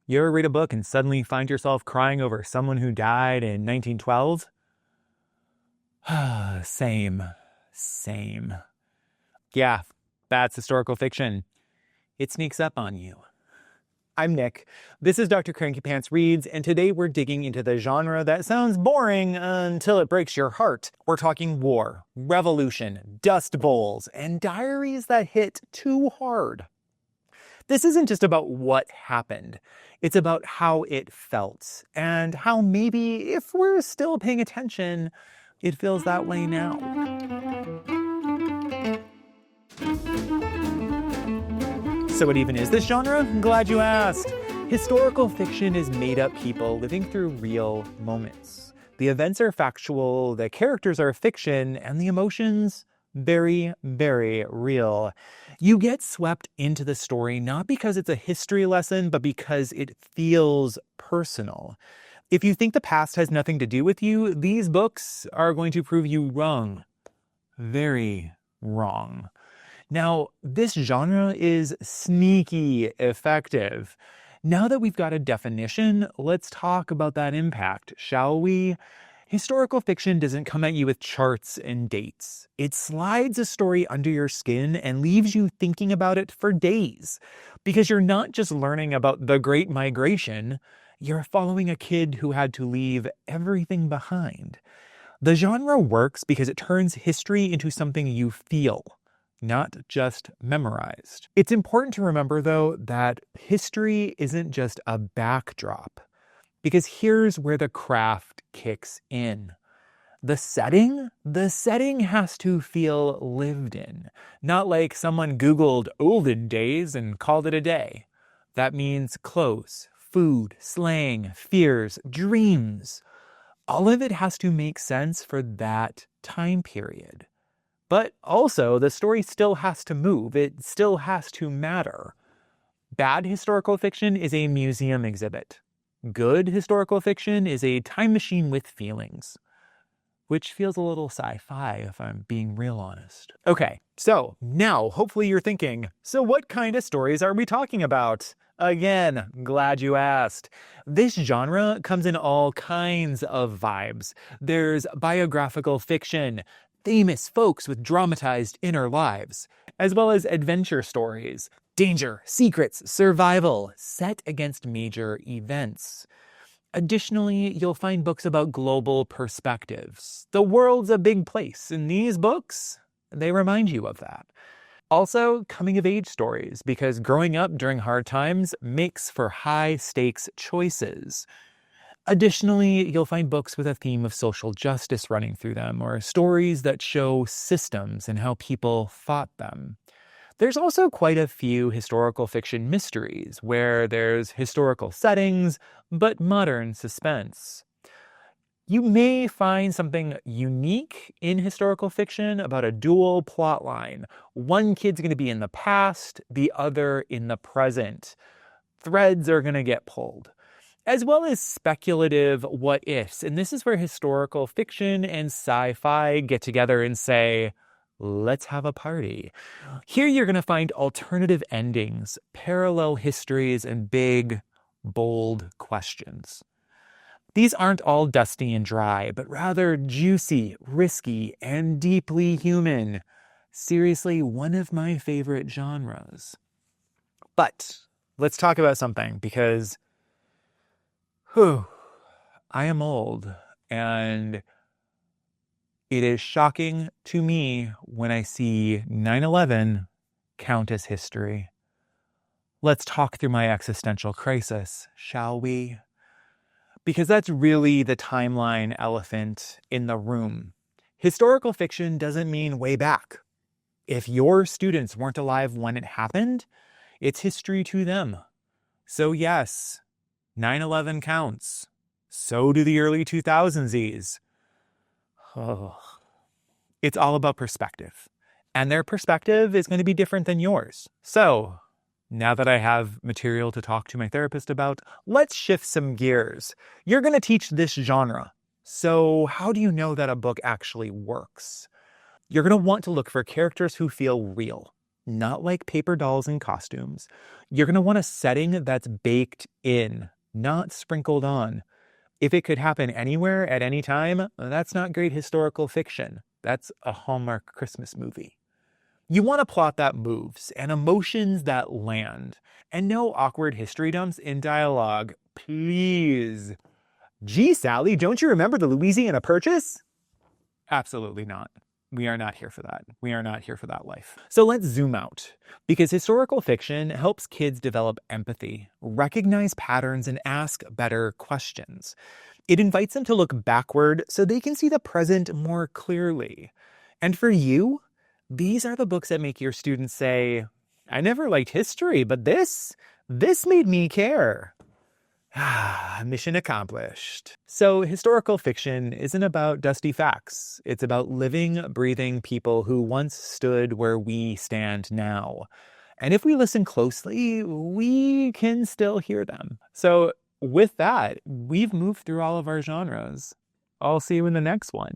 You ever read a book and suddenly find yourself crying over someone who died in 1912? Same. Yeah, that's historical fiction. It sneaks up on you. I'm Nick. This is Dr. Cranky Pants Reads, and today we're digging into the genre that sounds boring until it breaks your heart. We're talking war, revolution, dust bowls, and diaries that hit too hard. This isn't just about what happened. It's about how it felt, and how maybe, if we're still paying attention, it feels that way now. So what even is this genre? I'm glad you asked. Historical fiction is made-up people living through real moments. The events are factual, the characters are fiction, and the emotions very, very real. You get swept into the story not because it's a history lesson, but because it feels personal. If you think the past has nothing to do with you, these books are going to prove you wrong. Very wrong. Now, this genre is sneaky effective. Now that we've got a definition, let's talk about that impact, shall we? Historical fiction doesn't come at you with charts and dates. It slides a story under your skin and leaves you thinking about it for days. Because you're not just learning about the Great Migration, you're following a kid who had to leave everything behind. The genre works because it turns history into something you feel, not just memorized. It's important to remember, though, that history isn't just a backdrop. Because here's where the craft kicks in. The setting has to feel lived in. Not like someone Googled olden days and called it a day. That means clothes, food, slang, fears, dreams. All of it has to make sense for that time period. But also, the story still has to move. It still has to matter. Bad historical fiction is a museum exhibit. Good historical fiction is a time machine with feelings. Which feels a little sci-fi, if I'm being real honest. Okay, so now hopefully you're thinking, so what kind of stories are we talking about? Again, glad you asked. This genre comes in all kinds of vibes. There's biographical fiction, famous folks with dramatized inner lives, as well as adventure stories, danger, secrets, survival, set against major events. Additionally, you'll find books about global perspectives. The world's a big place, and these books, they remind you of that. Also, coming-of-age stories, because growing up during hard times makes for high-stakes choices. Additionally, you'll find books with a theme of social justice running through them, or stories that show systems and how people fought them. There's also quite a few historical fiction mysteries, where there's historical settings, but modern suspense. You may find something unique in historical fiction about a dual plotline. One kid's going to be in the past, the other in the present. Threads are going to get pulled. As well as speculative what-ifs. And this is where historical fiction and sci-fi get together and say, let's have a party. Here you're going to find alternative endings, parallel histories, and big, bold questions. These aren't all dusty and dry, but rather juicy, risky, and deeply human. Seriously, one of my favorite genres. But let's talk about something, because I am old, and it is shocking to me when I see 9/11 count as history. Let's talk through my existential crisis, shall we? Because that's really the timeline elephant in the room. Historical fiction doesn't mean way back. If your students weren't alive when it happened, it's history to them. So yes, 9/11 counts. So do the early 2000s. Oh. It's all about perspective. And their perspective is going to be different than yours. So, now that I have material to talk to my therapist about, let's shift some gears. You're going to teach this genre. So, how do you know that a book actually works? You're going to want to look for characters who feel real. not like paper dolls and costumes. You're going to want a setting that's baked in, not sprinkled on. If it could happen anywhere at any time, that's not great historical fiction. That's a Hallmark Christmas movie. You want a plot that moves and emotions that land, and no awkward history dumps in dialogue, please. Gee, Sally, don't you remember the Louisiana Purchase? Absolutely not. We are not here for that. We are not here for that life. So let's zoom out, because historical fiction helps kids develop empathy, recognize patterns, and ask better questions. It invites them to look backward so they can see the present more clearly. And for you, these are the books that make your students say, I never liked history, but this made me care. Mission accomplished. So historical fiction isn't about dusty facts. It's about living, breathing people who once stood where we stand now. And if we listen closely, we can still hear them. So with that, we've moved through all of our genres. I'll see you in the next one.